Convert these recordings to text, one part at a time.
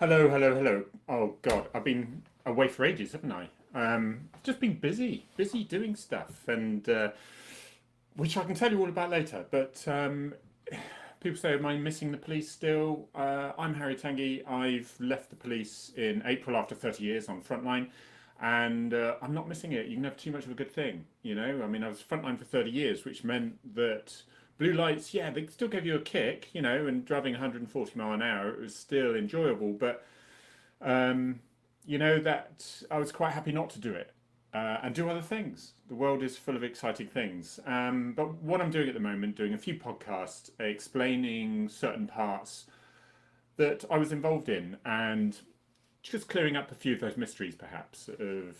Hello, hello, hello. Oh God, I've been away for ages, haven't I? Just been busy doing stuff, and which I can tell you all about later. But people say, am I missing the police still? I'm Harry Tangye. I've left the police in April after 30 years on frontline, and I'm not missing it. You can have too much of a good thing, you know. I mean, I was frontline for 30 years, which meant that blue lights, yeah, they still gave you a kick, you know, and driving 140 mile an hour, it was still enjoyable, but um, you know that I was quite happy not to do it and do other things. The world is full of exciting things. But what I'm doing at the moment, doing a few podcasts explaining certain parts that I was involved in and just clearing up a few of those mysteries, perhaps, of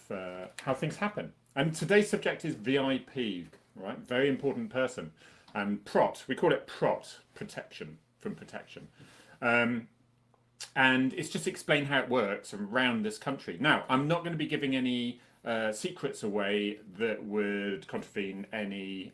how things happen. And today's subject is VIP, right? Very important person. And PROT, we call it PROT, protection from protection. Um, and it's just explain how it works around this country. Now, I'm not going to be giving any secrets away that would contravene any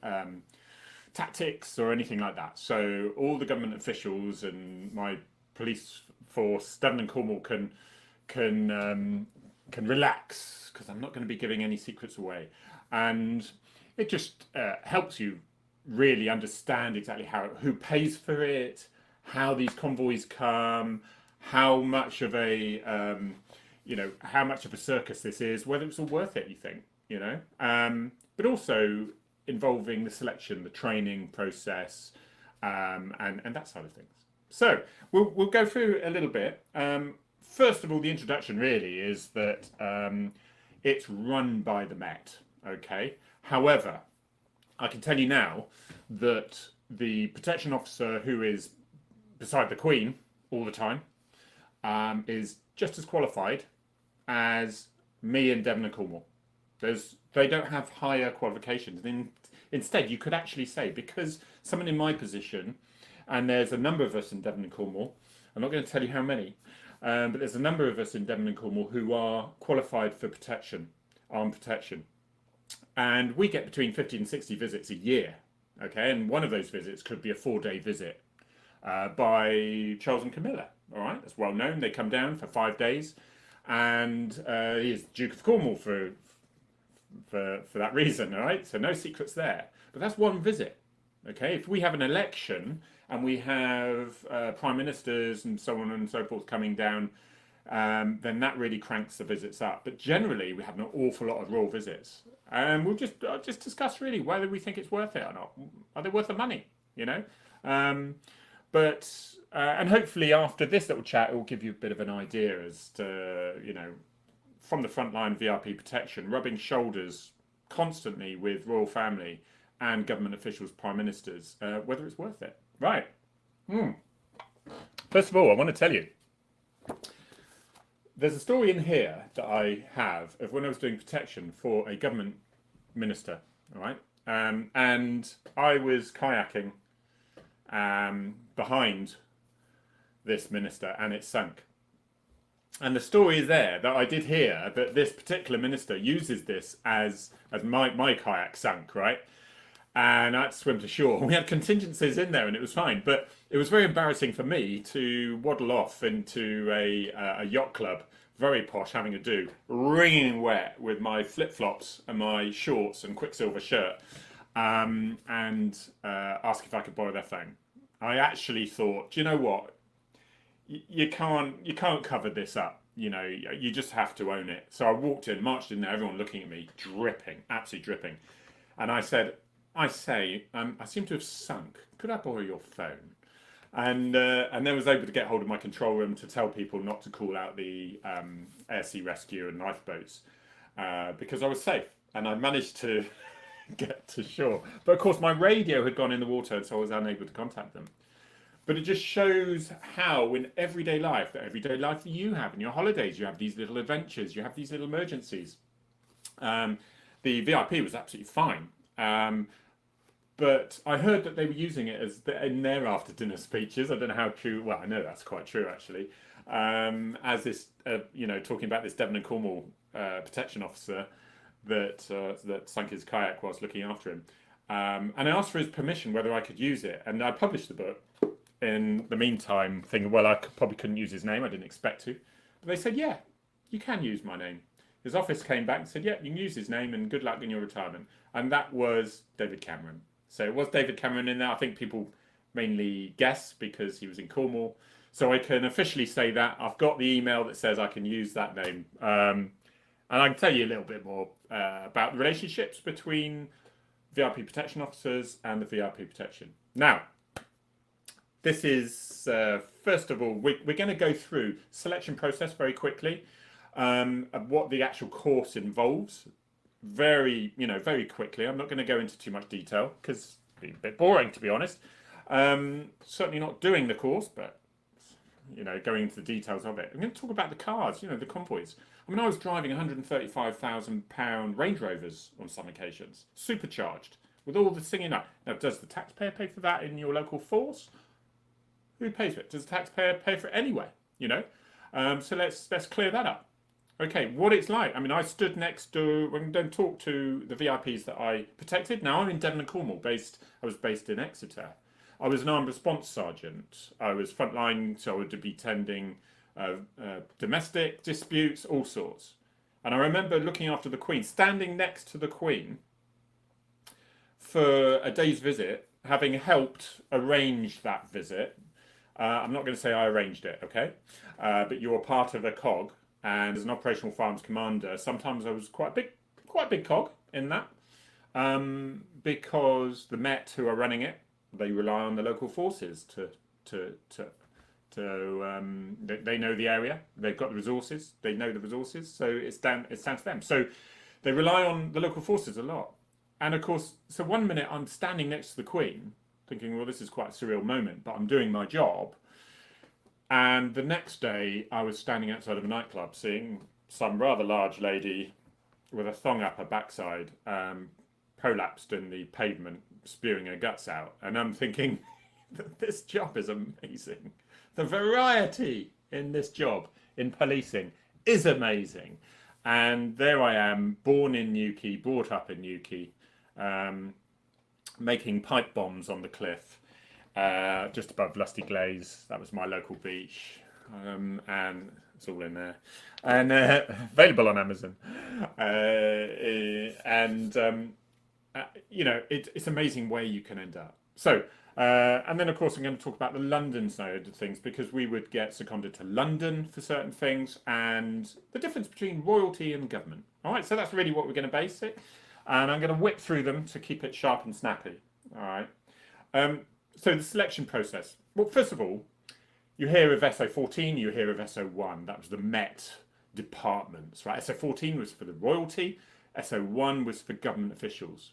tactics or anything like that. So all the government officials and my police force, Devon and Cornwall, can relax because I'm not going to be giving any secrets away, and it just helps you really understand exactly who pays for it, how these convoys come, how much of a how much of a circus this is, whether it's all worth it. You think, but also involving the selection, the training process, and that side of things. So we'll go through a little bit. First of all, the introduction really is that it's run by the Met. Okay. However, I can tell you now that the protection officer who is beside the Queen all the time is just as qualified as me and Devon and Cornwall. They don't have higher qualifications. Instead, you could actually say, because someone in my position, and there's a number of us in Devon and Cornwall, I'm not going to tell you how many, but there's a number of us in Devon and Cornwall who are qualified for protection, armed protection. And we get between 50 and 60 visits a year. Okay, and one of those visits could be a 4-day visit by Charles and Camilla. All right, that's well known. They come down for 5 days, and he is Duke of Cornwall for that reason. All right, so no secrets there. But that's one visit. Okay, if we have an election and we have prime ministers and so on and so forth coming down, then that really cranks the visits up. But generally, we have an awful lot of royal visits, and we'll just discuss really whether we think it's worth it or not. Are they worth the money? You know, but and hopefully after this little chat, it will give you a bit of an idea as to from the frontline VIP protection, rubbing shoulders constantly with royal family and government officials, prime ministers, whether it's worth it. Right. First of all, I want to tell you. There's a story in here that I have of when I was doing protection for a government minister, all right? And I was kayaking behind this minister and it sank. And the story is there that I did hear that this particular minister uses this as my kayak sank, right? And I had to swim to shore. We had contingencies in there and it was fine. But it was very embarrassing for me to waddle off into a yacht club, very posh, having a do, wringing wet with my flip-flops and my shorts and Quicksilver shirt, and ask if I could borrow their phone. I actually thought, do you know what? You can't cover this up. You just have to own it. So I walked in, marched in there, everyone looking at me, dripping, absolutely dripping. And I said, I seem to have sunk. Could I borrow your phone? And then was able to get hold of my control room to tell people not to call out the air sea rescue and lifeboats because I was safe and I managed to get to shore. But of course, my radio had gone in the water, so I was unable to contact them. But it just shows how in everyday life, the everyday life that you have in your holidays, you have these little adventures, you have these little emergencies. The VIP was absolutely fine. But I heard that they were using it in their after dinner speeches. I don't know how true. Well, I know that's quite true actually. As this, talking about this Devon and Cornwall protection officer that sunk his kayak whilst looking after him, and I asked for his permission whether I could use it, and I published the book. in the meantime thinking, well, probably couldn't use his name. I didn't expect to. But they said, yeah, you can use my name. His office came back and said, yeah, you can use his name and good luck in your retirement. And that was David Cameron. So it was David Cameron in there. I think people mainly guess because he was in Cornwall. So I can officially say that. I've got the email that says I can use that name. And I can tell you a little bit more about the relationships between VIP protection officers and the VIP protection. Now, this is, first of all, we're going to go through selection process very quickly, what the actual course involves very quickly. I'm not going to go into too much detail because it'd be a bit boring, to be honest. Certainly not doing the course, but going into the details of it. I'm going to talk about the cars, the convoys. I mean, I was driving £135,000 Range Rovers on some occasions, supercharged, with all the singing up. Now, does the taxpayer pay for that in your local force? Who pays for it? Does the taxpayer pay for it anyway? So let's clear that up. Okay, what it's like. I mean, I stood next to, we're going to talk to the VIPs that I protected. Now, I'm in Devon and Cornwall, I was based in Exeter. I was an armed response sergeant. I was frontline, so I would be tending domestic disputes, all sorts. And I remember looking after the Queen, standing next to the Queen for a day's visit, having helped arrange that visit. I'm not going to say I arranged it, okay? But you're part of a cog, and as an operational firearms commander, sometimes I was quite a big cog in that, because the Met who are running it, they rely on the local forces they know the area, they've got the resources, they know the resources, so it's down to them. So they rely on the local forces a lot. And of course, so one minute I'm standing next to the Queen, thinking, well, this is quite a surreal moment, but I'm doing my job. And the next day, I was standing outside of a nightclub, seeing some rather large lady with a thong up her backside, prolapsed in the pavement, spewing her guts out. And I'm thinking, this job is amazing. The variety in this job, in policing, is amazing. And there I am, born in Newquay, brought up in Newquay, making pipe bombs on the cliff, just above Lusty Glaze. That was my local beach, and it's all in there, and available on Amazon. It's amazing where you can end up. So, and then of course I'm going to talk about the London side of things, because we would get seconded to London for certain things, and the difference between royalty and government. All right, so that's really what we're going to base it. And I'm going to whip through them to keep it sharp and snappy. All right. So the selection process. Well, first of all, you hear of SO14, you hear of SO1. That was the Met departments, right? SO14 was for the royalty. SO1 was for government officials.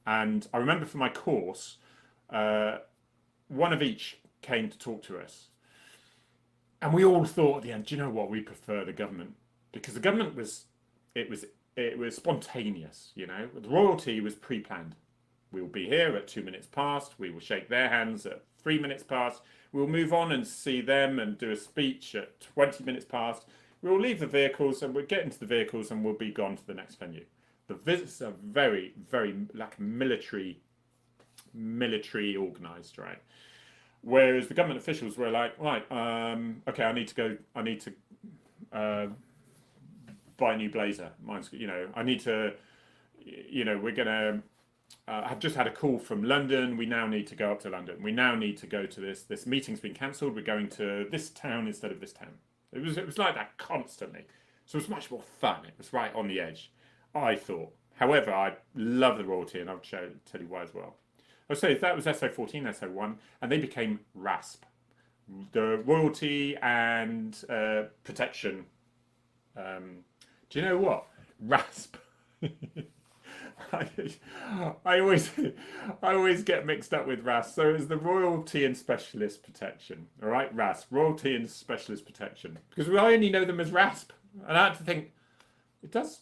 And I remember for my course, one of each came to talk to us. And we all thought at the end, do you know what? We prefer the government, because the government was spontaneous, The royalty was pre-planned. We will be here at 2 minutes past. We will shake their hands at 3 minutes past. We'll move on and see them and do a speech at 20 minutes past. We'll leave the vehicles and we'll get into the vehicles and we'll be gone to the next venue. The visits are very, very like military organised, right? Whereas the government officials were like, right, okay, I need to buy a new blazer. Mine's, I need to, we're gonna. I've just had a call from London. We now need to go up to London. We now need to go to this. This meeting's been cancelled. We're going to this town instead of this town. It was like that constantly. So it was much more fun. It was right on the edge, I thought. However, I love the royalty, and I'll tell you why as well. So that was SO14, SO1, and they became RASP. The royalty and protection. Do you know what? RASP. I always get mixed up with RAS. So it's the Royalty and Specialist Protection. All right, RAS, Royalty and Specialist Protection, because I only know them as RASP, and I had to think it does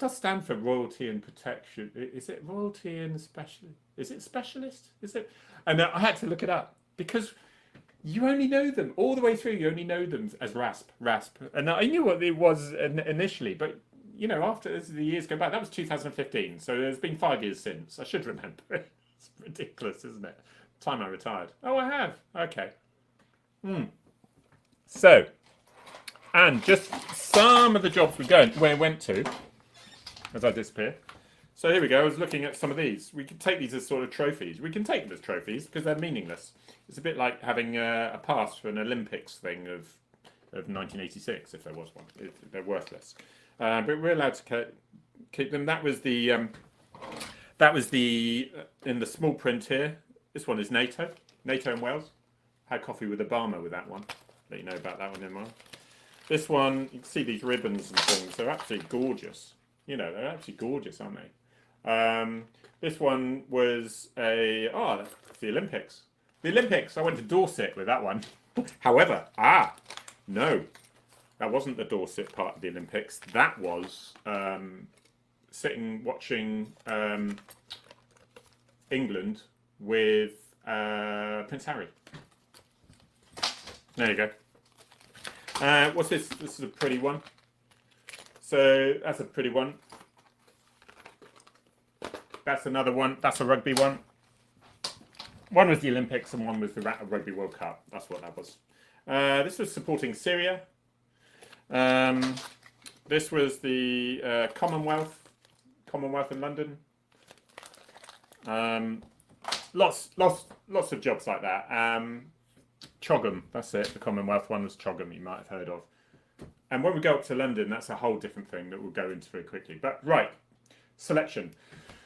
stand for Royalty and Protection. Is it Royalty and Specialist? Is it Specialist? Is it? And I had to look it up, because you only know them all the way through. You only know them as RASP, and I knew what it was initially, but. After as the years go by, that was 2015. So there's been 5 years since. I should remember. It's ridiculous, isn't it? Time I retired. Oh, I have. Okay. So, and just some of the jobs we went to as I disappear. So here we go. I was looking at some of these. We can take these as sort of trophies. We can take them as trophies because they're meaningless. It's a bit like having a pass for an Olympics thing of 1986, if there was one. They're worthless, but we're allowed to keep them. That was the in the small print here. This one is NATO and Wales. Had coffee with Obama with that one. Let you know about that one in a moment. This one, you can see these ribbons and things. They're absolutely gorgeous. You know, they're absolutely gorgeous, aren't they? This one was that's the Olympics. The Olympics. I went to Dorset with that one. However, no, that wasn't the Dorset part of the Olympics. That was sitting watching England with Prince Harry. There you go. What's this? This is a pretty one. So that's a pretty one. That's another one. That's a rugby one. One was the Olympics and one was the Rugby World Cup. That's what that was. This was supporting Syria. This was the Commonwealth in London. Lots of jobs like that. Chogham, that's it. The Commonwealth one was Chogham, you might have heard of. And when we go up to London, that's a whole different thing that we'll go into very quickly. But right, selection.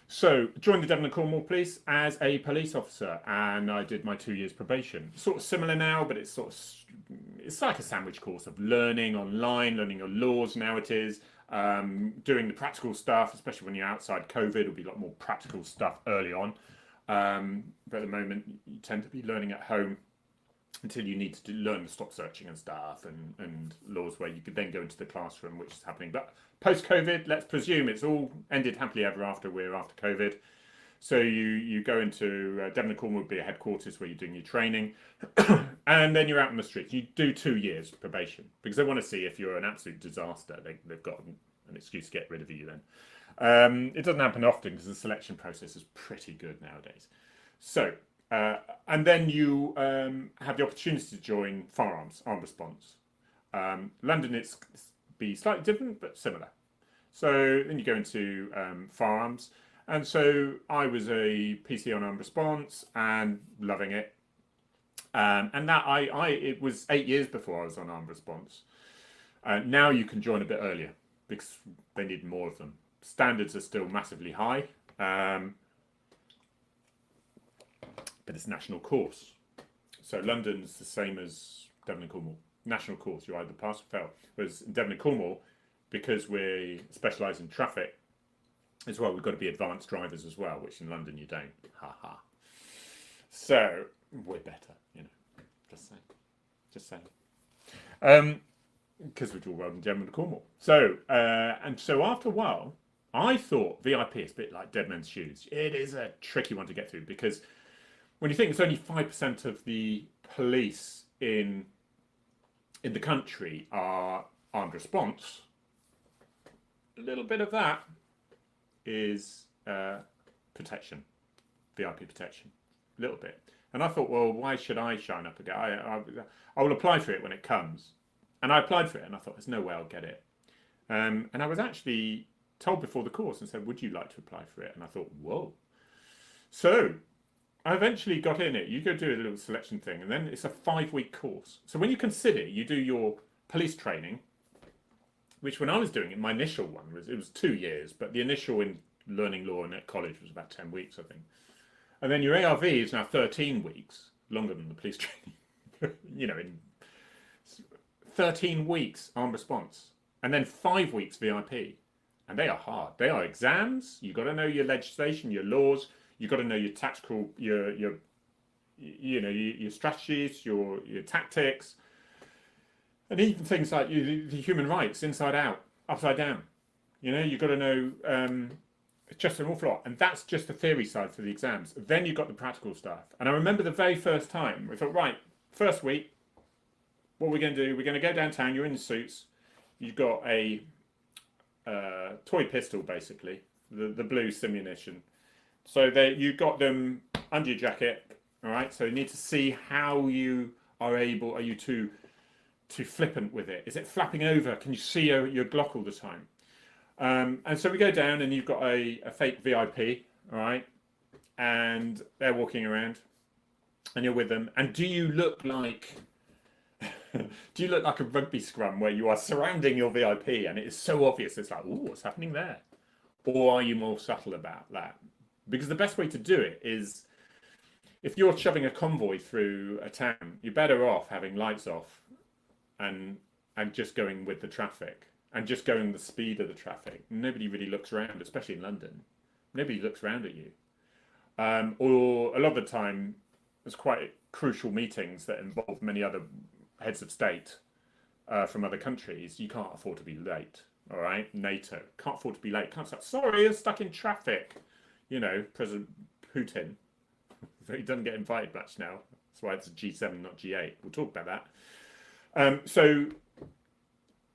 So, joined the Devon and Cornwall Police as a police officer, and I did my 2 years probation. Sort of similar now, but it's like a sandwich course of learning online, learning your laws now it is, doing the practical stuff, especially when you're outside COVID, it'll be a lot more practical stuff early on. But at the moment, you tend to be learning at home until you need to learn the stop searching and stuff and laws where you could then go into the classroom, which is happening. But post-COVID, let's presume it's all ended happily ever after. We're after COVID. So you go into Devon and Cornwall would be a headquarters where you're doing your training. And then you're out on the streets. You do 2 years probation because they want to see if you're an absolute disaster. They've got an excuse to get rid of you then. It doesn't happen often because the selection process is pretty good nowadays. So, and then you have the opportunity to join firearms, armed response. London, it's be slightly different, but similar. So then you go into firearms. And so I was a PC on armed response and loving it. And that it was 8 years before I was on armed response. Now you can join a bit earlier because they need more of them. Standards are still massively high. But it's a national course. So London's the same as Devon and Cornwall. National course, you either pass or fail. Whereas in Devon and Cornwall, because we specialise in traffic as well, we've got to be advanced drivers as well, which in London you don't. Ha ha. So we're better, you know. Just saying. Because we do well in Devon and Cornwall. So and so after a while, I thought VIP is a bit like Dead Man's Shoes. It is a tricky one to get through because when you think it's only 5% of the police in the country are armed response, a little bit of that is protection, VIP protection, a little bit. And I thought, well, why should I shine up again? I will apply for it when it comes. And I applied for it and I thought, there's no way I'll get it. And I was actually told before the course and said, would you like to apply for it? And I thought, whoa. So I eventually got in it. You go do a little selection thing, and then it's a 5-week course. So when you consider, you do your police training, which when I was doing it, my initial one was 2 years, but the initial in learning law and at college was about 10 weeks, I think. And then your ARV is now 13 weeks, longer than the police training. You know, in 13 weeks armed response, and then 5 weeks VIP. And they are hard. They are exams. You've got to know your legislation, your laws. You've got to know your tactical, your strategies, your tactics, and even things like the human rights, inside out, upside down. You know, you've got to know just an awful lot, and that's just the theory side for the exams. Then you've got the practical stuff. And I remember the very first time we thought, right, first week, what we're going to do? We're going to go downtown. You're in the suits. You've got a toy pistol, basically, the blue simunition. So you got them under your jacket, all right? So you need to see how you Are you too flippant with it? Is it flapping over? Can you see your Glock all the time? And so we go down, and you've got a fake VIP, all right, and they're walking around, and you're with them. And do you look like a rugby scrum where you are surrounding your VIP, and it is so obvious? It's like, oh, what's happening there? Or are you more subtle about that? Because the best way to do it is, if you're shoving a convoy through a town, you're better off having lights off and just going with the traffic and just going the speed of the traffic. Nobody really looks around, especially in London. Nobody looks around at you. Or a lot of the time, there's quite crucial meetings that involve many other heads of state from other countries. You can't afford to be late. All right, NATO can't afford to be late. Can't say, sorry, I'm stuck in traffic. You know, President Putin. He doesn't get invited much now. That's why it's a G7, not G8. We'll talk about that. So,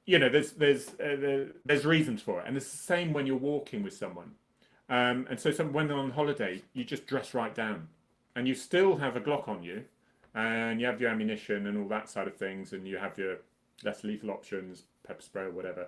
you know, there's reasons for it, and it's the same when you're walking with someone. And so, when they're on holiday, you just dress right down, and you still have a Glock on you, and you have your ammunition and all that side of things, and you have your less lethal options, pepper spray or whatever.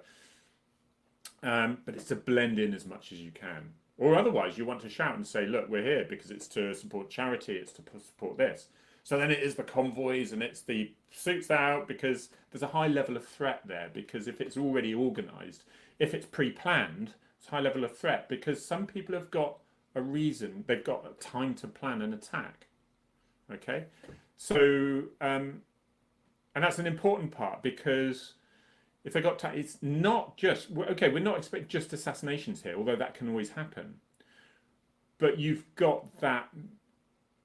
But it's to blend in as much as you can. Or otherwise, you want to shout and say, look, we're here because it's to support charity, it's to support this. So then it is the convoys, and it's the suits out, because there's a high level of threat there. Because if it's already organised, if it's pre-planned, it's a high level of threat, because some people have got a reason, they've got time to plan an attack. Okay? So, and that's an important part, because if they got it's not just, okay, we're not expecting just assassinations here, although that can always happen. But you've got that,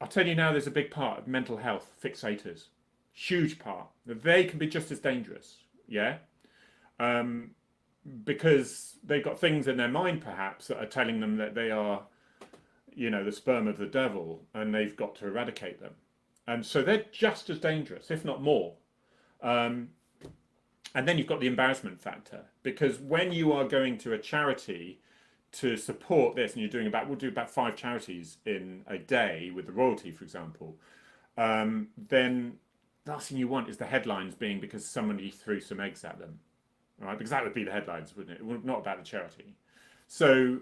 I'll tell you now, there's a big part of mental health fixators. Huge part. They can be just as dangerous, yeah? Because they've got things in their mind, perhaps, that are telling them that they are, you know, the sperm of the devil, and they've got to eradicate them. And so they're just as dangerous, if not more. And then you've got the embarrassment factor, because when you are going to a charity to support this, and we'll do about 5 charities in a day with the royalty, for example, then the last thing you want is the headlines being because somebody threw some eggs at them, right? Because that would be the headlines, wouldn't it? Not about the charity. So,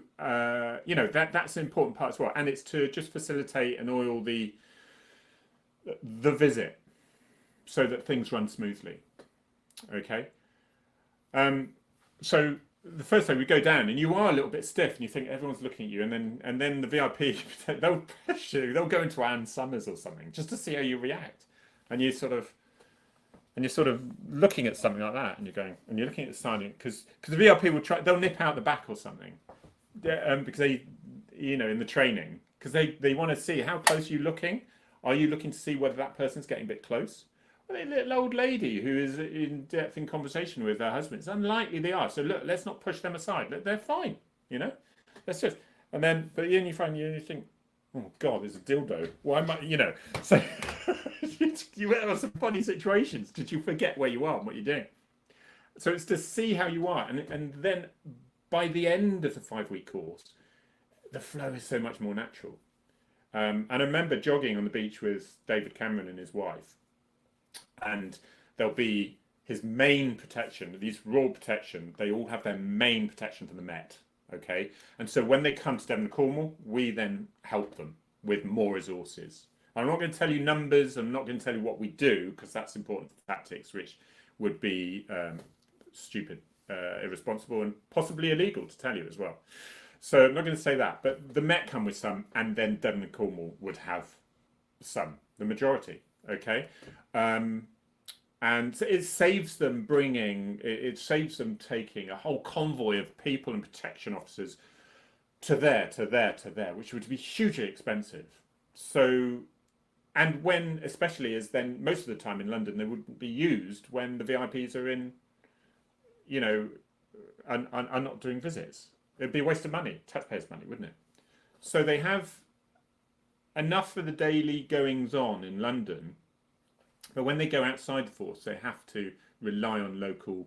you know, that's an important part as well. And it's to just facilitate and oil the visit so that things run smoothly. Okay, so the first day we go down, and you are a little bit stiff, and you think everyone's looking at you, and then the VIP, they'll push you, they'll go into Ann Summers or something just to see how you react, and you're sort of looking at something like that, and you're looking at the sign, because the VIP they'll nip out the back or something, because they, you know, in the training, because they want to see how close you're looking. Are you looking to see whether that person's getting a bit close? A little old lady who is in depth in conversation with her husband. It's unlikely they are. So look, let's not push them aside. They're fine, you know. Let's just, and then, but then you think, oh God, there's a dildo. Why am I, you know? So you have some funny situations because you forget where you are and what you're doing. So it's to see how you are, and then by the end of the 5-week course, the flow is so much more natural. And I remember jogging on the beach with David Cameron and his wife. And there'll be his main protection, these royal protection, they all have their main protection from the Met, okay? And so when they come to Devon and Cornwall, we then help them with more resources. I'm not going to tell you numbers, I'm not going to tell you what we do, because that's important for tactics, which would be stupid, irresponsible, and possibly illegal to tell you as well. So I'm not going to say that, but the Met come with some, and then Devon and Cornwall would have some, the majority. Okay, and it saves them taking a whole convoy of people and protection officers to there, which would be hugely expensive. So, and when, especially as then most of the time in London, they wouldn't be used when the VIPs are in, you know, and are not doing visits. It'd be a waste of money, taxpayers' money, wouldn't it? So they have enough for the daily goings on in London, but when they go outside the force, they have to rely on local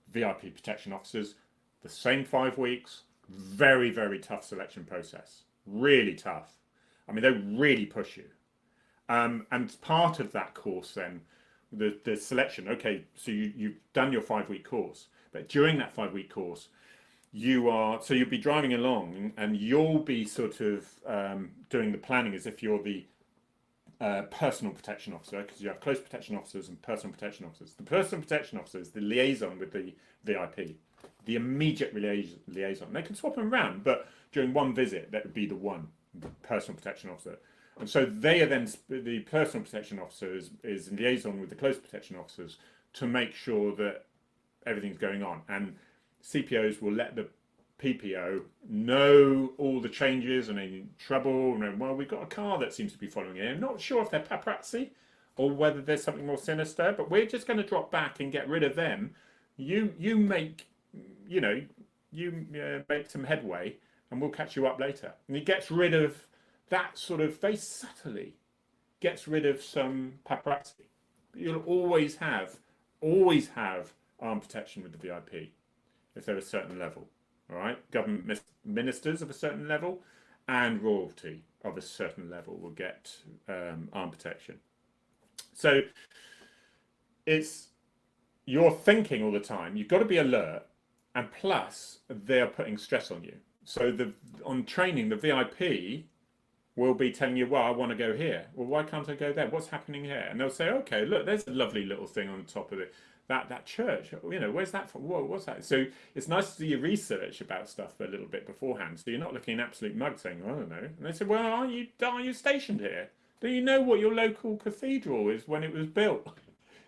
VIP protection officers. The same 5 weeks, very, very tough selection process, really tough. I mean, they really push you. And part of that course then the selection. Okay, so you've done your 5 week course, but during that 5 week course, you'll be driving along, and you'll be sort of doing the planning as if you're the personal protection officer, because you have close protection officers and personal protection officers. The personal protection officer is the liaison with the VIP, the immediate liaison. They can swap them around, but during one visit, that would be the personal protection officer. And so they are then, the personal protection officer is in liaison with the close protection officers to make sure that everything's going on. And CPOs will let the PPO know all the changes and any trouble. And well, we've got a car that seems to be following in. I'm not sure if they're paparazzi or whether there's something more sinister, but we're just going to drop back and get rid of them. You make some headway, and we'll catch you up later. And he gets rid of that sort of, very subtly gets rid of some paparazzi. But you'll always have armed protection with the VIP if they're a certain level. All right, government ministers of a certain level and royalty of a certain level will get armed protection. So you're thinking all the time. You've got to be alert, and plus they're putting stress on you. So on training, the VIP will be telling you, well, I want to go here. Well, why can't I go there? What's happening here? And they'll say, okay, look, there's a lovely little thing on the top of it. That church, where's that from? Whoa, what's that? So it's nice to do your research about stuff a little bit beforehand, so you're not looking an absolute mug saying, I don't know. And they say, well, are you stationed here? Do you know what your local cathedral is when it was built?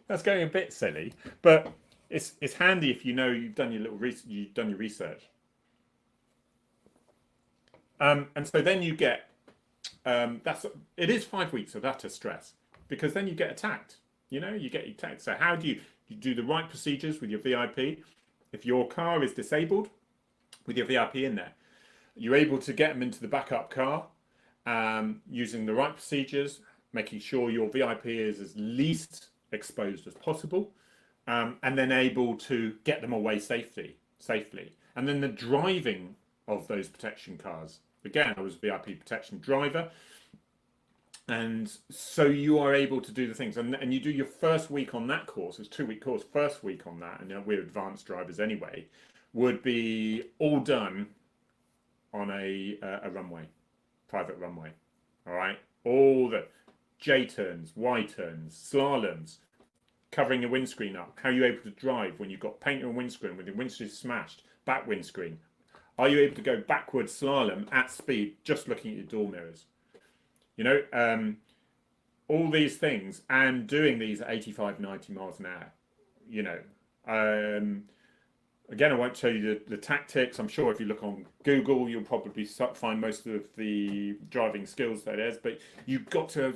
That's going a bit silly, but it's handy if you know you've done your research. And so then you get it is 5 weeks of utter stress, because then you get attacked. You get attacked. So how do you do the right procedures with your VIP? If your car is disabled, with your VIP in there, you're able to get them into the backup car using the right procedures, making sure your VIP is as least exposed as possible, and then able to get them away safely. And then the driving of those protection cars. Again, I was a VIP protection driver. And so you are able to do the things, and you do your first week on that course. It's a 2 week course. First week on that, and we're advanced drivers anyway, would be all done on a runway, private runway. All right, all the J turns, Y turns, slaloms, covering your windscreen up. How are you able to drive when you've got paint on windscreen, when the windscreen is smashed, back windscreen? Are you able to go backwards slalom at speed, just looking at your door mirrors? All these things, and doing these at 85, 90 miles an hour. Again, I won't tell you the tactics. I'm sure if you look on Google, you'll probably find most of the driving skills that is. But you've got to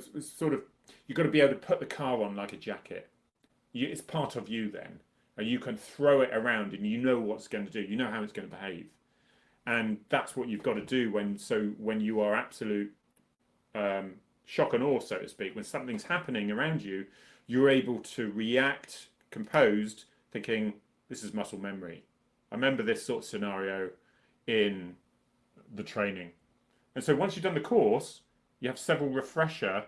be able to put the car on like a jacket. It's part of you then, and you can throw it around, and you know what it's going to do. You know how it's going to behave, and that's what you've got to do when you are absolute shock and awe, so to speak. When something's happening around you, you're able to react composed, thinking, this is muscle memory. I remember this sort of scenario in the training. And so once you've done the course, you have several refresher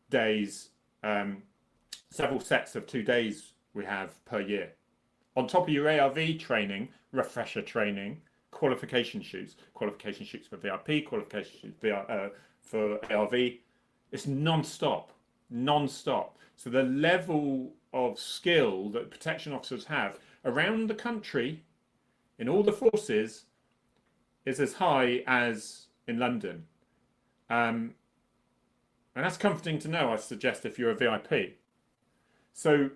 days, several sets of 2 days we have per year. On top of your ARV training, refresher training, qualification shoots for VIP, qualification shoots for ARV. It's non-stop. So the level of skill that protection officers have around the country in all the forces is as high as in London. And that's comforting to know, I suggest, if you're a VIP. So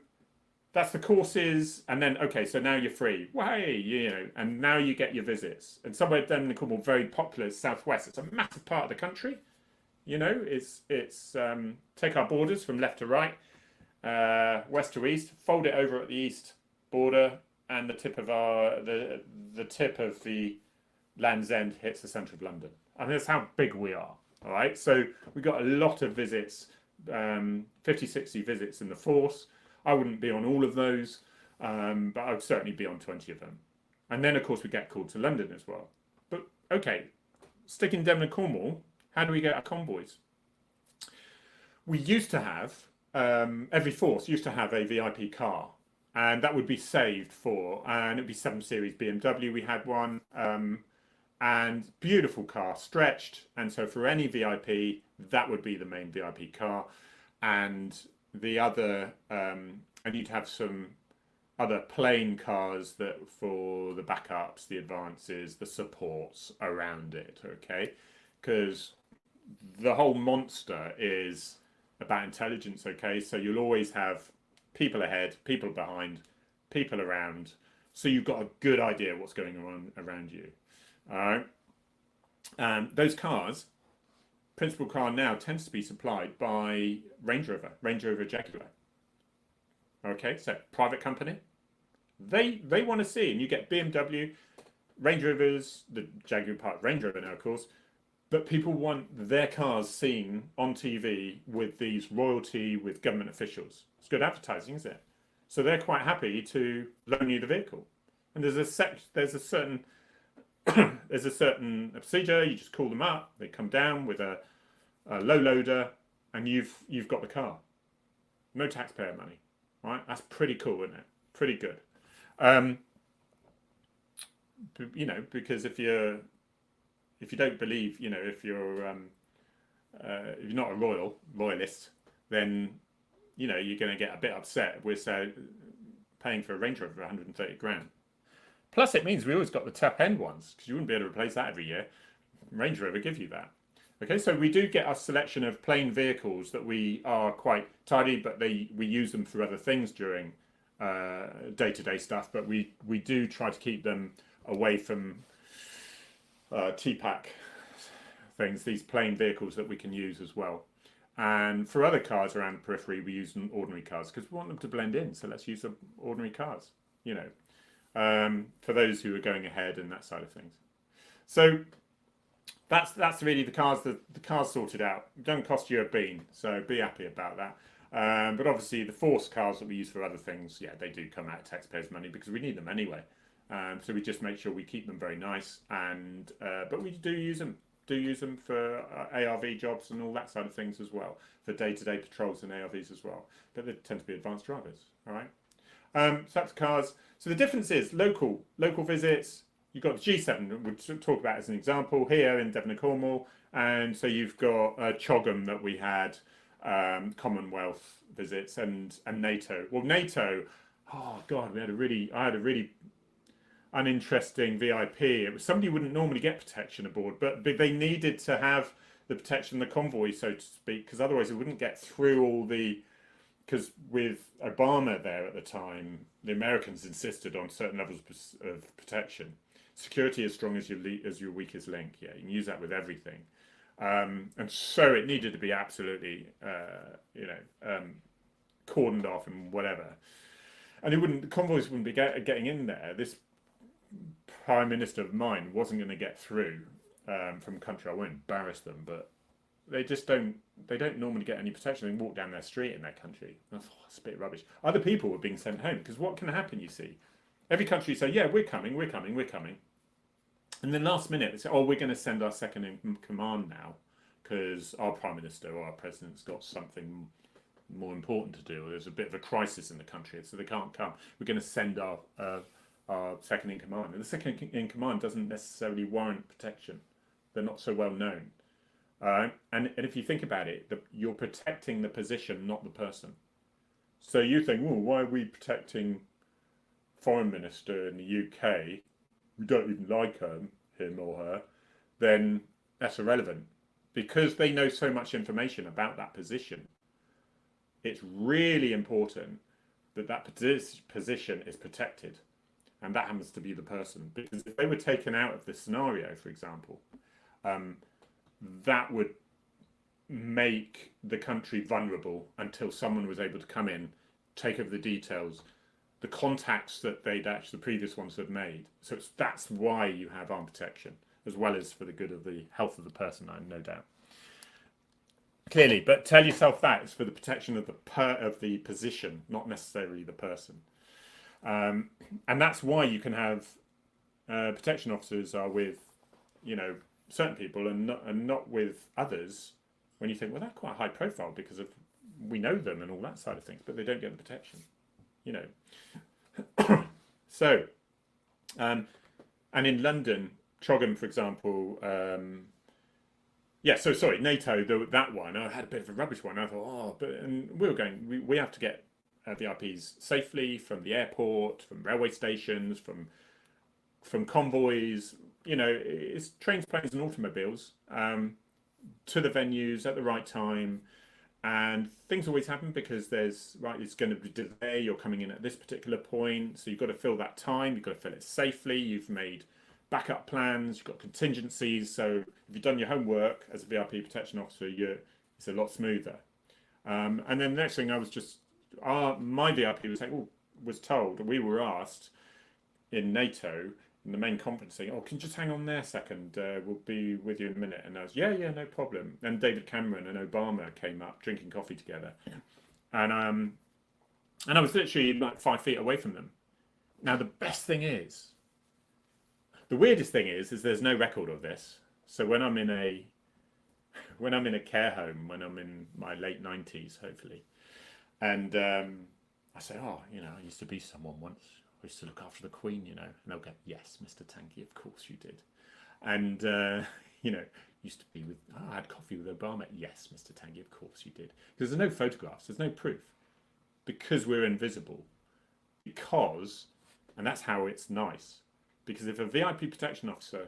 that's the courses, and then, okay, so now you're free. And now you get your visits. And somewhere down in the Cornwall, very popular is Southwest. It's a massive part of the country. It's take our borders from left to right, west to east, fold it over at the east border, and the tip of the Land's End hits the centre of London. And that's how big we are. All right, so we got a lot of visits, 50, 60 visits in the force. I wouldn't be on all of those, but I would certainly be on 20 of them. And then, of course, we get called to London as well. But, okay, sticking Devon and Cornwall, how do we get our convoys? We used to have every force used to have a VIP car, and that would be saved for, and it'd be 7 Series BMW. We had one, and beautiful car, stretched, and so for any VIP, that would be the main VIP car, and the other, and you'd have some other plain cars that for the backups, the advances, the supports around it. Okay, because the whole monster is about intelligence. Okay, so you'll always have people ahead, people behind, people around, so you've got a good idea what's going on around you. All right. Those cars, principal car now tends to be supplied by Range Rover Jaguar. Okay, so private company. They want to see, and you get BMW, Range Rovers, the Jaguar part Range Rover now, of course, but people want their cars seen on TV with these royalty, with government officials. It's good advertising, isn't it? So they're quite happy to loan you the vehicle. And there's a certain there's a certain procedure. You just call them up. They come down with a low loader, and you've got the car. No taxpayer money, right? That's pretty cool, isn't it? Pretty good. Um, because if you don't believe, if you're not a royalist, then you're going to get a bit upset with paying for a Range Rover for 130 grand. Plus, it means we always got the top end ones because you wouldn't be able to replace that every year. Range Rover give you that. Okay, so we do get a selection of plain vehicles that we are quite tidy, but we use them for other things during day-to-day stuff. But we do try to keep them away from TPAC things, these plain vehicles that we can use as well. And for other cars around the periphery, we use ordinary cars because we want them to blend in. So let's use the ordinary cars, for those who are going ahead and that side of things. So that's really the cars. The cars sorted out. It doesn't cost you a bean, so be happy about that. But obviously the force cars that we use for other things, yeah, they do come out of taxpayers' money because we need them anyway. So we just make sure we keep them very nice, and but we do use them for ARV jobs and all that side of things as well, for day-to-day patrols and ARVs as well. But they tend to be advanced drivers. All right. So that's cars. So the difference is local visits. You've got the G7, we'll talk about as an example here in Devon and Cornwall, and so you've got Chogham that we had, Commonwealth visits, and NATO. Well, NATO, oh God, I had a really uninteresting VIP. It was somebody who wouldn't normally get protection aboard, but they needed to have the protection, the convoy, so to speak, because otherwise it wouldn't get through all the. Because with Obama there at the time, the Americans insisted on certain levels of protection. Security as strong as your weakest link. Yeah, you can use that with everything. And so it needed to be absolutely, cordoned off and whatever. And the convoys wouldn't be getting in there. This prime minister of mine wasn't going to get through from a country. I won't embarrass them, but they don't normally get any protection. They walk down their street in their country. That's a bit rubbish. Other people were being sent home because what can happen, you see? Every country say, yeah, we're coming. And then last minute they say, oh, we're going to send our second in command now because our prime minister or our president's got something more important to do. Or there's a bit of a crisis in the country, so they can't come. We're going to send our second in command. And the second in command doesn't necessarily warrant protection. They're not so well known. And if you think about it, you're protecting the position, not the person. So you think, well, why are we protecting foreign minister in the UK? We don't even like him or her. Then that's irrelevant because they know so much information about that position. It's really important that position is protected, and that happens to be the person. Because if they were taken out of this scenario, for example, that would make the country vulnerable until someone was able to come in, take over the details, the contacts that the previous ones had made. So that's why you have armed protection, as well as for the good of the health of the person, I no doubt. Clearly, but tell yourself that it's for the protection of the position, not necessarily the person. And that's why you can have protection officers are with, certain people and not with others. When you think, well, that's quite high profile because of we know them and all that side of things, but they don't get the protection, you know. So, and in London, Trogham, for example, yeah, so sorry, NATO, that one, I had a bit of a rubbish one. I thought, oh, but and we were going, we have to get VIPs safely from the airport, from railway stations, from convoys. You know, it's trains, planes, and automobiles to the venues at the right time. And things always happen because it's going to be delay. You're coming in at this particular point, so you've got to fill that time. You've got to fill it safely. You've made backup plans. You've got contingencies. So if you've done your homework as a VIP protection officer, it's a lot smoother. And then the next thing my VIP was told, we were asked in NATO in the main conference saying, "Oh, can you just hang on there a second? We'll be with you in a minute." And I was, yeah, no problem. And David Cameron and Obama came up drinking coffee together, and I was literally like 5 feet away from them. Now the weirdest thing is there's no record of this. So when I'm in a care home, when I'm in my late 90s, hopefully, and I say, "Oh, you know, I used to be someone once. I used to look after the Queen, you know." And they'll go, "Yes, Mr. Tangye, of course you did." And, you know, used to be I had coffee with Obama. "Yes, Mr. Tangye, of course you did." Because there's no photographs, there's no proof. Because we're invisible. And that's how it's nice. Because if a VIP protection officer,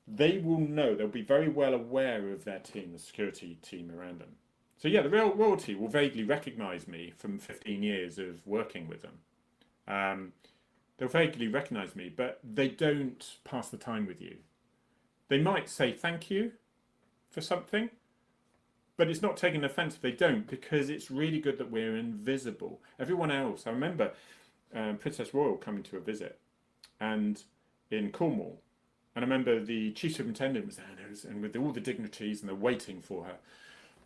they will know, they'll be very well aware of their team, the security team around them. So yeah, the real royalty will vaguely recognise me from 15 years of working with them. They'll vaguely recognise me, but they don't pass the time with you. They might say thank you for something, but it's not taking offence if they don't, because it's really good that we're invisible. Everyone else, I remember Princess Royal coming to a visit, and in Cornwall, and I remember the chief superintendent was there, and with all the dignitaries, and they're waiting for her,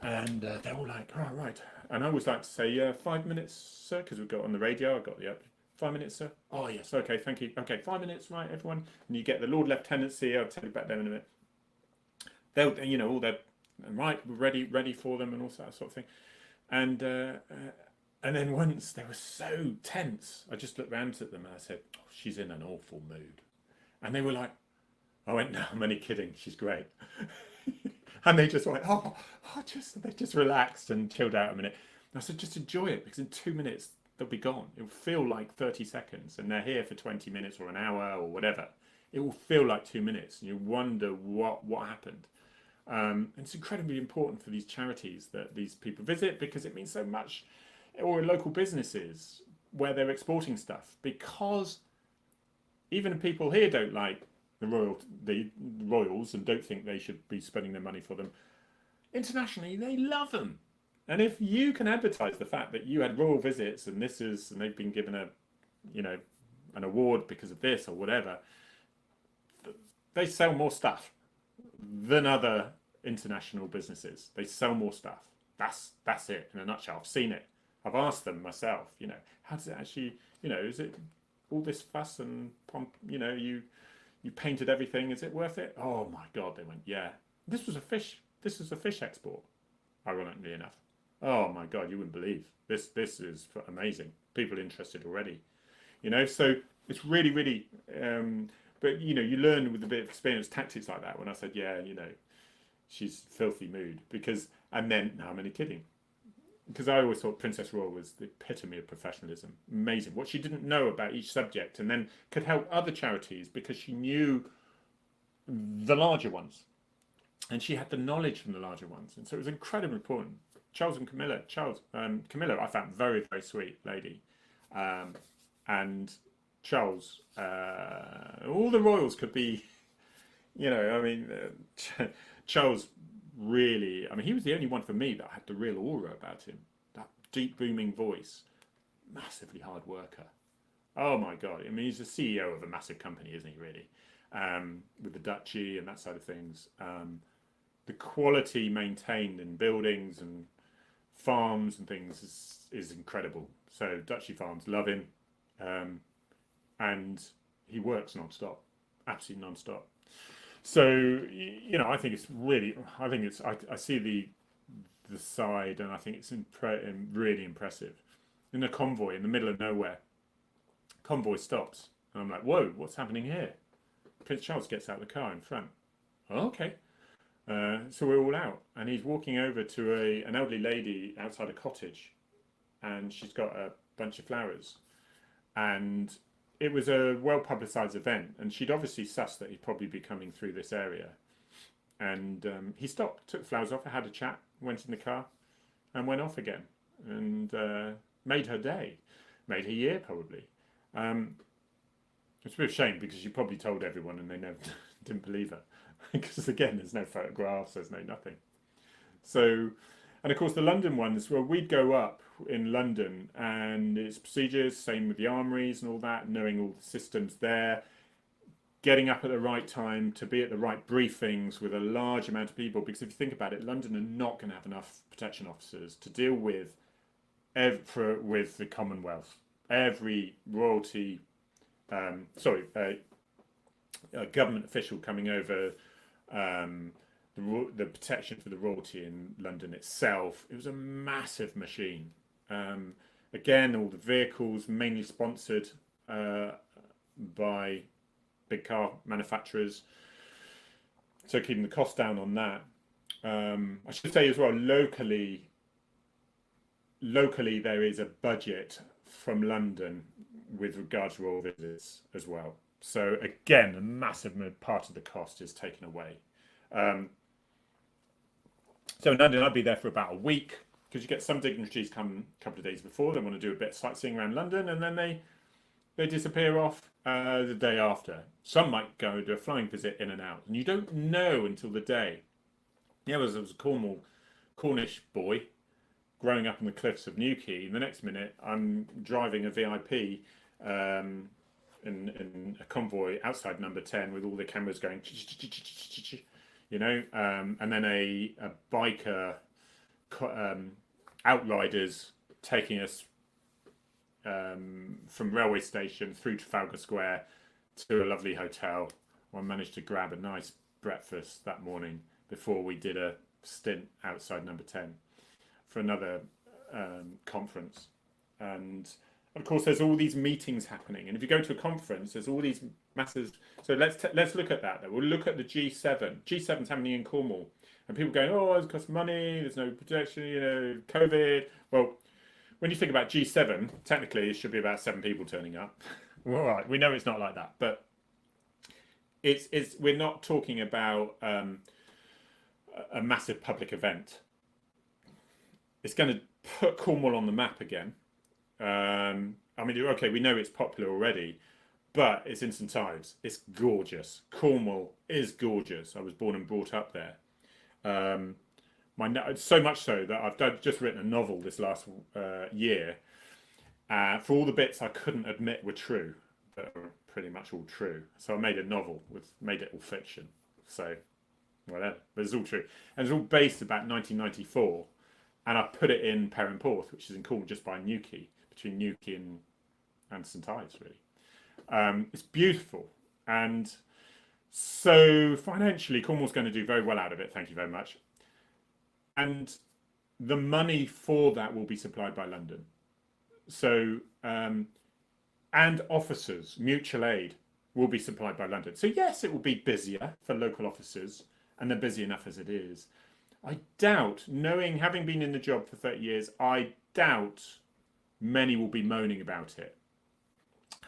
and they're all like, "Oh, right." And I always like to say, 5 minutes, sir, because we've got on the radio, I got the 5 minutes, sir. "Oh, yes, okay, thank you. Okay, 5 minutes, right, everyone." And you get the Lord Lieutenancy, I'll tell you about them in a minute. They'll, you know, all their, right, ready for them and all that sort of thing. And then once they were so tense, I just looked round at them and I said, "Oh, she's in an awful mood." And they were like, I went, "No, I'm only kidding, she's great." And they just went, they just relaxed and chilled out a minute. And I said, "Just enjoy it, because in 2 minutes, they'll be gone. It will feel like 30 seconds, and they're here for 20 minutes or an hour or whatever. It will feel like 2 minutes, and you wonder what happened." And it's incredibly important for these charities that these people visit, because it means so much, or local businesses where they're exporting stuff, because even if people here don't like the royals and don't think they should be spending their money for them, internationally they love them. And if you can advertise the fact that you had royal visits and they've been given an award because of this or whatever, they sell more stuff than other international businesses. They sell more stuff. That's it in a nutshell. I've seen it. I've asked them myself, you know, how does it actually, you know, is it all this fuss and pomp, you know, you painted everything, is it worth it? "Oh my God," they went, "Yeah. This was a fish export, ironically enough. Oh my God, you wouldn't believe. This is amazing. People interested already." You know, so it's really, really, but you know, you learn with a bit of experience tactics like that. When I said, "Yeah, you know, she's filthy mood," and then, no, I'm only kidding. Because I always thought Princess Royal was the epitome of professionalism. Amazing. What she didn't know about each subject, and then could help other charities because she knew the larger ones. And she had the knowledge from the larger ones. And so it was incredibly important. Charles and Camilla. Camilla, I found very, very sweet lady. And Charles, all the royals could be, you know, I mean, Charles really, I mean, he was the only one for me that had the real aura about him. That deep, booming voice. Massively hard worker. Oh my God. I mean, he's the CEO of a massive company, isn't he, really? With the duchy and that side of things. The quality maintained in buildings and farms and things is incredible. So Duchy Farms love him. And he works non-stop. Absolutely non-stop. So, you know, I think it's really, I see the side, and I think it's really impressive. In a convoy in the middle of nowhere, convoy stops, and I'm like, whoa, what's happening here? Prince Charles gets out of the car in front. Oh, okay. So we're all out, and he's walking over to an elderly lady outside a cottage, and she's got a bunch of flowers. And it was a well publicised event, and she'd obviously sussed that he'd probably be coming through this area. And he stopped, took the flowers off, had a chat, went in the car, and went off again, and made her day, made her year probably. It's a bit of a shame because she probably told everyone and they never didn't believe her. Because again, there's no photographs, there's no nothing. So, and of course the London ones, well, we'd go up in London and it's procedures, same with the armories and all that, knowing all the systems there, getting up at the right time to be at the right briefings with a large amount of people. Because if you think about it, London are not going to have enough protection officers to deal with with the Commonwealth. Every royalty, a government official coming over, the protection for the royalty in London itself, it was a massive machine. Again, all the vehicles mainly sponsored by big car manufacturers, so keeping the cost down on that. I should say as well, locally there is a budget from London with regards to royal visits as well. So again, a massive part of the cost is taken away. So in London, I'd be there for about a week because you get some dignitaries come a couple of days before. They want to do a bit of sightseeing around London, and then they disappear off the day after. Some might go do a flying visit in and out, and you don't know until the day. Yeah, I was a Cornish boy growing up on the cliffs of Newquay. The next minute, I'm driving a VIP in a convoy outside number 10 with all the cameras going, you know, and then a biker outriders taking us from railway station through Trafalgar Square to a lovely hotel. I managed to grab a nice breakfast that morning before we did a stint outside number 10 for another conference. And of course, there's all these meetings happening, and if you go to a conference, there's all these massive. So let's look at that. Then we'll look at the G7. G7's happening in Cornwall, and people going, "Oh, it costs money. There's no protection. You know, COVID." Well, when you think about G7, technically it should be about 7 people turning up. All right, we know it's not like that, but we're not talking about a massive public event. It's going to put Cornwall on the map again. I mean, okay, we know it's popular already, but it's in St Ives. It's gorgeous. Cornwall is gorgeous. I was born and brought up there. So much so that I've just written a novel this last year for all the bits I couldn't admit were true, that are pretty much all true. So I made a novel made it all fiction. So whatever, but it's all true, and it's all based about 1994. And I put it in Perranporth, which is in Cornwall, just by Newquay, between Newquay and St Ives, really. It's beautiful. And so financially, Cornwall's going to do very well out of it. Thank you very much. And the money for that will be supplied by London. So, and officers, mutual aid will be supplied by London. So yes, it will be busier for local officers, and they're busy enough as it is. I doubt, having been in the job for 30 years, I doubt many will be moaning about it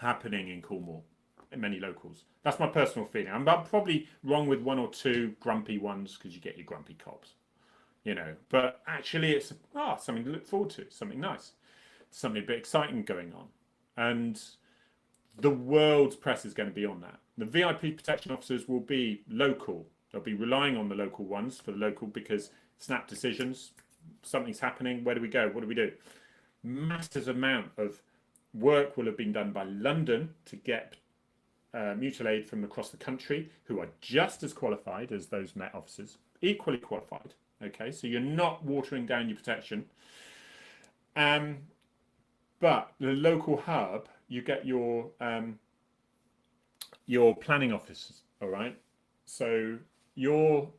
happening in Cornwall, in many locals. That's my personal feeling. I'm probably wrong with 1 or 2 grumpy ones, because you get your grumpy cops, you know. But actually, it's something to look forward to, something nice, something a bit exciting going on. And the world's press is going to be on that. The VIP protection officers will be local. They'll be relying on the local ones for the local, because snap decisions, something's happening, where do we go, what do we do? Massive amount of work will have been done by London to get mutual aid from across the country, who are just as qualified as those Met officers, equally qualified. Okay, so you're not watering down your protection. But the local hub, you get your planning officers, all right? So your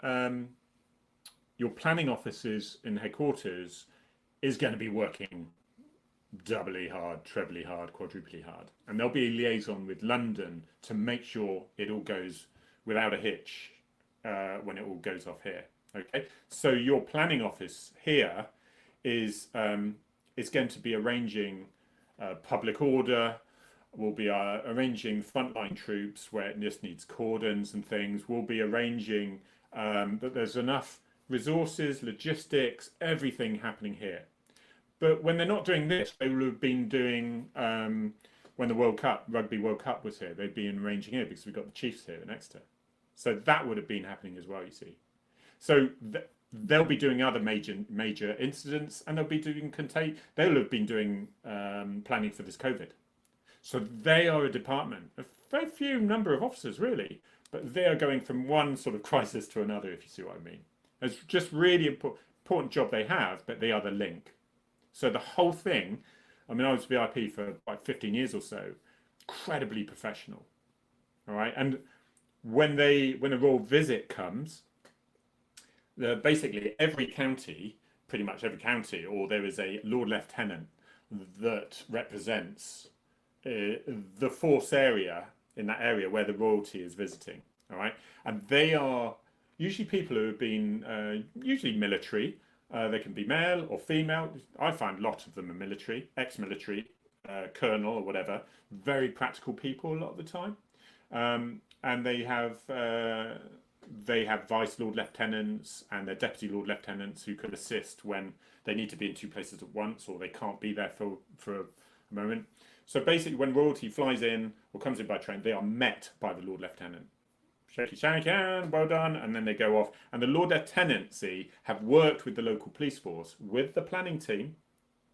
your planning offices in headquarters is going to be working doubly hard, trebly hard, quadruply hard. And there'll be a liaison with London to make sure it all goes without a hitch when it all goes off here. Okay, so your planning office here is going to be arranging public order. We'll be arranging frontline troops where it just needs cordons and things. We'll be arranging that there's enough resources, logistics, everything happening here. But when they're not doing this, they will have been doing when the Rugby World Cup was here. They'd been arranging it because we've got the Chiefs here in Exeter. So that would have been happening as well, you see. So they'll be doing other major incidents, and they'll be doing They'll have been doing planning for this COVID. So they are a department, a very few number of officers really, but they are going from one sort of crisis to another, if you see what I mean. It's just really important job they have, but they are the link. So the whole thing, I mean, I was VIP for like 15 years or so, incredibly professional. All right. And when a royal visit comes, basically every county, pretty much every county, or there is a Lord Lieutenant that represents the force area in that area where the royalty is visiting. All right. And they are usually people who have been usually military. They can be male or female. I find a lot of them are military, ex-military, colonel or whatever. Very practical people a lot of the time. And they have vice lord lieutenants and their deputy lord lieutenants who can assist when they need to be in two places at once or they can't be there for a moment. So basically, when royalty flies in or comes in by train, they are met by the lord lieutenant. Shaky hand, well done, and then they go off. And the Lord Lieutenancy have worked with the local police force, with the planning team,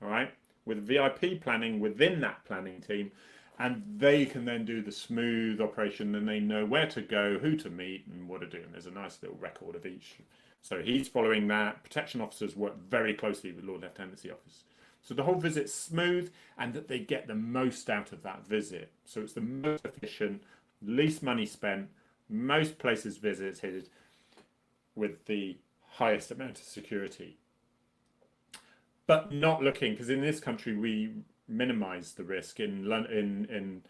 all right, with VIP planning within that planning team, and they can then do the smooth operation, and they know where to go, who to meet, and what to do. And there's a nice little record of each. So he's following that. Protection officers work very closely with Lord Lieutenancy office. So the whole visit's smooth, and that they get the most out of that visit. So it's the most efficient, least money spent, most places visited with the highest amount of security, but not looking, because in this country we minimize the risk. In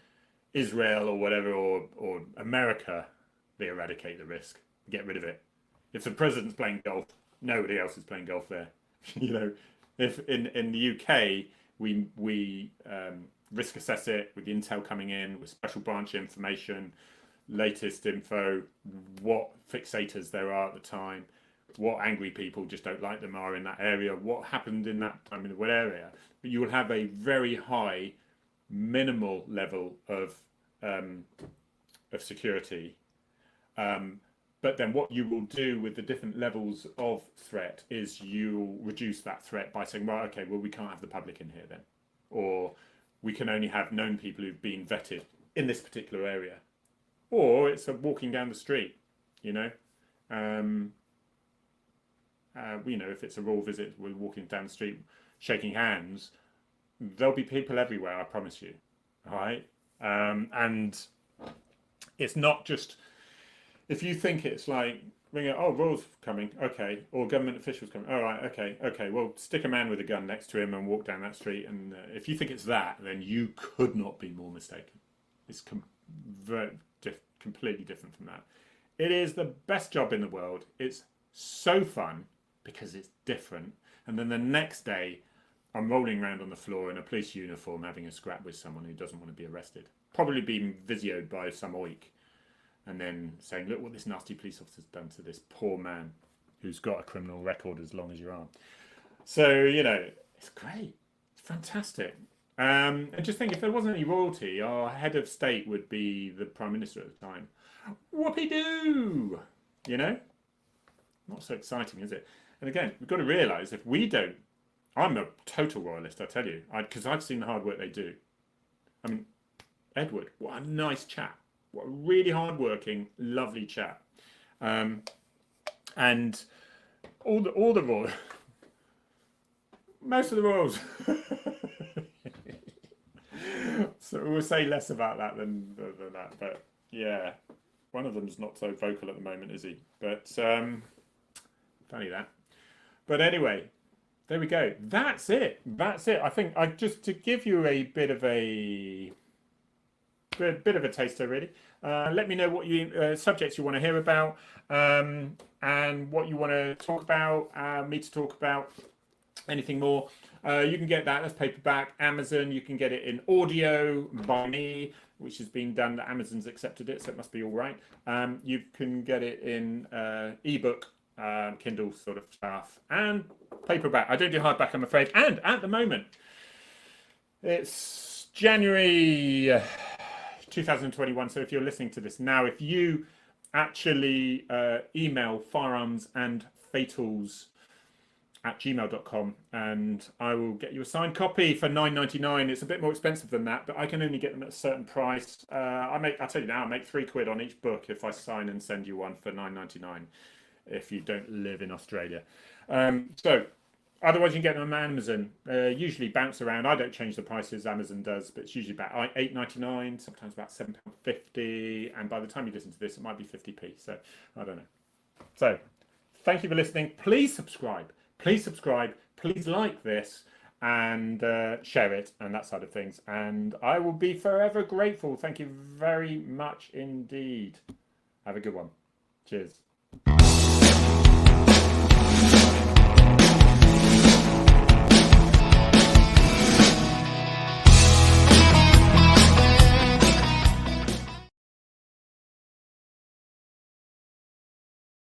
Israel or whatever, or America, they eradicate the risk, get rid of it. If the president's playing golf, nobody else is playing golf there. You know, if in the UK we risk assess it with the intel coming in, with special branch information, latest info, what fixators there are at the time, what angry people just don't like them are in that area, what happened in that time in what area. But you will have a very high minimal level of security. But then what you will do with the different levels of threat is you'll reduce that threat by saying, well, okay, well, we can't have the public in here then. Or we can only have known people who've been vetted in this particular area. Or it's a walking down the street, you know. You know, if it's a royal visit, we're walking down the street, shaking hands. There'll be people everywhere, I promise you. All right, and it's not just if you think it's like ring it. Oh, royals coming, okay, or government officials coming. All right, okay. Well, stick a man with a gun next to him and walk down that street. And if you think it's that, then you could not be more mistaken. It's completely different from that. It is the best job in the world. It's so fun because it's different. And then the next day, I'm rolling around on the floor in a police uniform having a scrap with someone who doesn't want to be arrested. Probably being visioed by some oik. And then saying, look what this nasty police officer's done to this poor man who's got a criminal record as long as your arm. So, you know, it's great. It's fantastic. And just think, if there wasn't any royalty, our head of state would be the Prime Minister at the time. Whoopee-doo! You know? Not so exciting, is it? And again, we've got to realise, if we don't... I'm a total royalist, I tell you, because I've seen the hard work they do. I mean, Edward, what a nice chap. What a really hard-working, lovely chap. And all the royals... Most of the royals... So we'll say less about that than that. But yeah, one of them's not so vocal at the moment, is he? But funny that. But anyway, there we go. That's it. That's it. I think I just to give you a bit of a taster, really. Let me know what you subjects you want to hear about, and what you want to talk about. Me to talk about anything more. You can get that as paperback, Amazon. You can get it in audio by me, which has been done. Amazon's accepted it, so it must be all right. You can get it in ebook, Kindle sort of stuff, and paperback. I don't do hardback, I'm afraid. And at the moment, it's January 2021. So if you're listening to this now, if you actually email firearmsandfatals@gmail.com, and I will get you a signed copy for $9.99. It's a bit more expensive than that, but I can only get them at a certain price. I'll tell you now, I make £3 on each book if I sign and send you one for $9.99 if you don't live in Australia. So otherwise you can get them on Amazon. Usually bounce around. I don't change the prices, Amazon does, but it's usually about $8.99, sometimes about £7.50, and by the time you listen to this it might be 50p, so I don't know. So thank you for listening. Please subscribe, please like this, and share it and that side of things, and I will be forever grateful. Thank you very much indeed. Have a good one. Cheers.